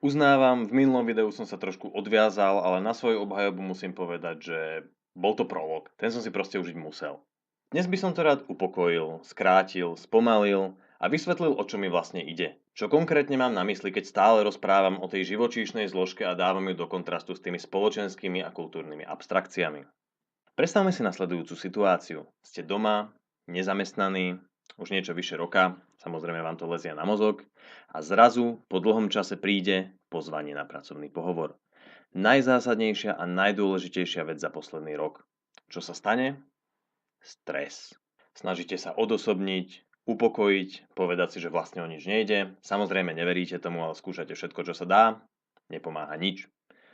Uznávam, v minulom videu som sa trošku odviazal, ale na svoju obhajobu musím povedať, že bol to prolog. Ten som si proste užiť musel. Dnes by som to rád upokojil, skrátil, spomalil a vysvetlil, o čo mi vlastne ide. Čo konkrétne mám na mysli, keď stále rozprávam o tej živočíšnej zložke a dávam ju do kontrastu s tými spoločenskými a kultúrnymi abstrakciami. Predstavme si nasledujúcu situáciu. Ste doma, nezamestnaní, už niečo vyše roka, samozrejme vám to lezie na mozog a zrazu po dlhom čase príde pozvanie na pracovný pohovor. Najzásadnejšia a najdôležitejšia vec za posledný rok. Čo sa stane? Stres. Snažíte sa odosobniť, upokojiť, povedať si, že vlastne o nič nejde. Samozrejme neveríte tomu, ale skúšate všetko, čo sa dá. Nepomáha nič.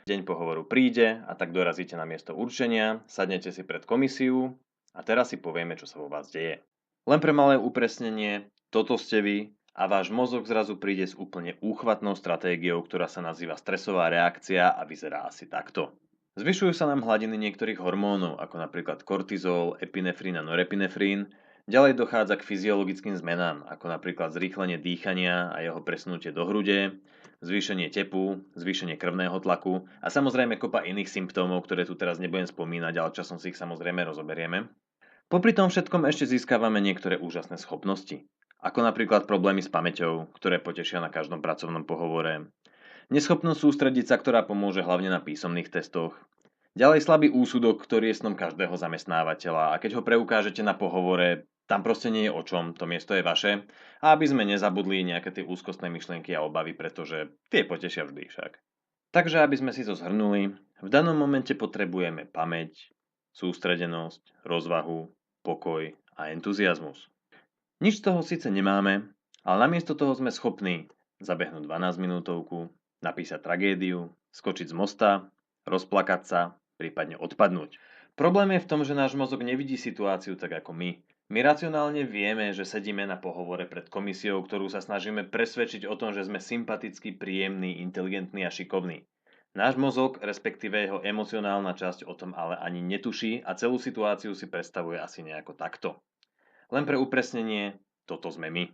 Deň pohovoru príde a tak dorazíte na miesto určenia, sadnete si pred komisiu a teraz si povieme, čo sa vo vás deje. Len pre malé upresnenie, toto ste vy a váš mozog zrazu príde s úplne úchvatnou stratégiou, ktorá sa nazýva stresová reakcia a vyzerá asi takto. Zvyšujú sa nám hladiny niektorých hormónov, ako napríklad kortizol, epinefrín a norepinefrín. Ďalej dochádza k fyziologickým zmenám, ako napríklad zrýchlenie dýchania a jeho presunutie do hrude, zvýšenie tepu, zvýšenie krvného tlaku a samozrejme kopa iných symptómov, ktoré tu teraz nebudem spomínať, ale časom si ich samozrejme rozoberieme. Popri tom všetkom ešte získavame niektoré úžasné schopnosti, ako napríklad problémy s pamäťou, ktoré potešia na každom pracovnom pohovore, neschopnosť sústrediť sa, ktorá pomôže hlavne na písomných testoch, ďalej slabý úsudok, ktorý je snom každého zamestnávateľa a keď ho preukážete na pohovore, tam proste nie je o čom, to miesto je vaše a aby sme nezabudli nejaké tie úzkostné myšlienky a obavy, pretože tie potešia vždy však. Takže aby sme si to zhrnuli, v danom momente potrebujeme pamäť, sústredenosť, rozvahu, pokoj a entuziazmus. Nič z toho síce nemáme, ale namiesto toho sme schopní zabehnúť 12 minútovku, napísať tragédiu, skočiť z mosta, rozplakať sa, prípadne odpadnúť. Problém je v tom, že náš mozog nevidí situáciu tak ako my. My racionálne vieme, že sedíme na pohovore pred komisiou, ktorú sa snažíme presvedčiť o tom, že sme sympatickí, príjemní, inteligentní a šikovní. Náš mozog, respektíve jeho emocionálna časť o tom ale ani netuší a celú situáciu si predstavuje asi nejako takto. Len pre upresnenie, toto sme my.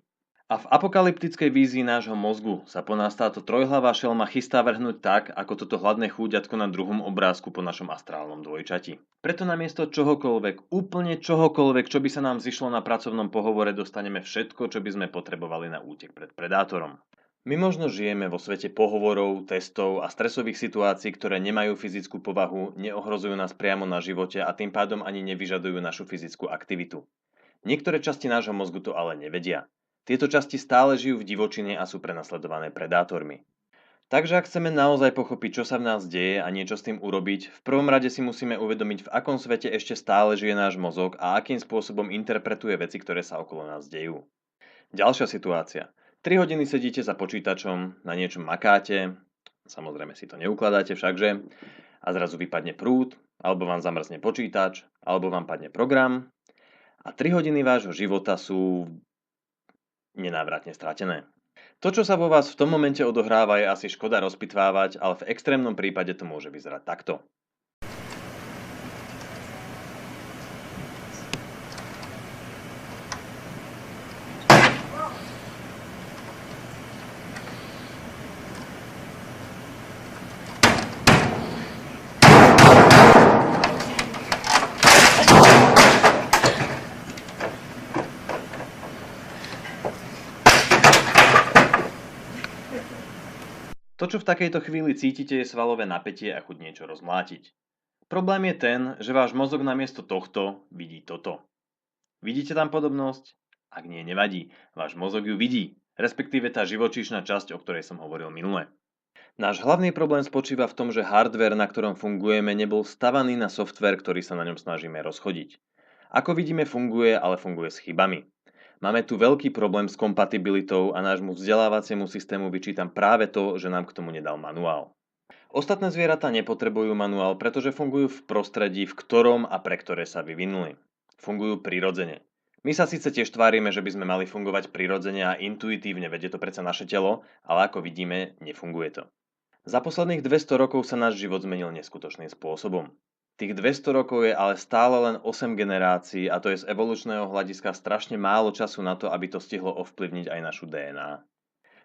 A v apokalyptickej vízii nášho mozgu sa po nás táto trojhlavá šelma chystá vrhnúť tak, ako toto hladné chúďatko na druhom obrázku po našom astrálnom dvojčati. Preto namiesto čohokoľvek, úplne čohokoľvek, čo by sa nám zišlo na pracovnom pohovore, dostaneme všetko, čo by sme potrebovali na útek pred predátorom. My možno žijeme vo svete pohovorov, testov a stresových situácií, ktoré nemajú fyzickú povahu, neohrozujú nás priamo na živote a tým pádom ani nevyžadujú našu fyzickú aktivitu. Niektoré časti nášho mozgu to ale nevedia. Tieto časti stále žijú v divočine a sú prenasledované predátormi. Takže ak chceme naozaj pochopiť, čo sa v nás deje a niečo s tým urobiť, v prvom rade si musíme uvedomiť, v akom svete ešte stále žije náš mozog a akým spôsobom interpretuje veci, ktoré sa okolo nás dejú. Ďalšia situácia. 3 hodiny sedíte za počítačom, na niečom makáte, samozrejme si to neukladáte všakže, a zrazu vypadne prúd, alebo vám zamrzne počítač, alebo vám padne program a 3 hodiny vášho života sú nenávratne stratené. To, čo sa vo vás v tom momente odohráva, je asi škoda rozpitvávať, ale v extrémnom prípade to môže vyzerať takto. To, čo v takejto chvíli cítite, je svalové napätie a chuť niečo rozmlátiť. Problém je ten, že váš mozog namiesto tohto vidí toto. Vidíte tam podobnosť? Ak nie, nevadí. Váš mozog ju vidí, respektíve tá živočíšna časť, o ktorej som hovoril minule. Náš hlavný problém spočíva v tom, že hardware, na ktorom fungujeme, nebol stavaný na software, ktorý sa na ňom snažíme rozchodiť. Ako vidíme, funguje, ale funguje s chybami. Máme tu veľký problém s kompatibilitou a nášmu vzdelávaciemu systému vyčítam práve to, že nám k tomu nedal manuál. Ostatné zvieratá nepotrebujú manuál, pretože fungujú v prostredí, v ktorom a pre ktoré sa vyvinuli. Fungujú prirodzene. My sa síce tiež tvárime, že by sme mali fungovať prirodzene a intuitívne, veď je to predsa naše telo, ale ako vidíme, nefunguje to. Za posledných 200 rokov sa náš život zmenil neskutočným spôsobom. Tých 200 rokov je ale stále len 8 generácií a to je z evolučného hľadiska strašne málo času na to, aby to stihlo ovplyvniť aj našu DNA.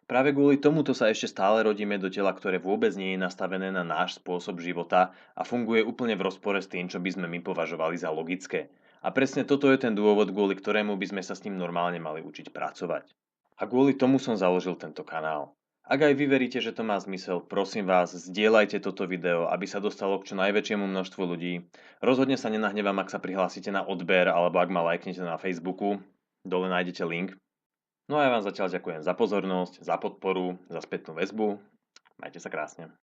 Práve kvôli tomuto sa ešte stále rodíme do tela, ktoré vôbec nie je nastavené na náš spôsob života a funguje úplne v rozpore s tým, čo by sme my považovali za logické. A presne toto je ten dôvod, kvôli ktorému by sme sa s ním normálne mali učiť pracovať. A kvôli tomu som založil tento kanál. Ak aj vy veríte, že to má zmysel, prosím vás, zdieľajte toto video, aby sa dostalo k čo najväčšiemu množstvu ľudí. Rozhodne sa nenahnevám, ak sa prihlásite na odber alebo ak ma lajknete na Facebooku. Dole nájdete link. No a ja vám zatiaľ ďakujem za pozornosť, za podporu, za spätnú väzbu. Majte sa krásne.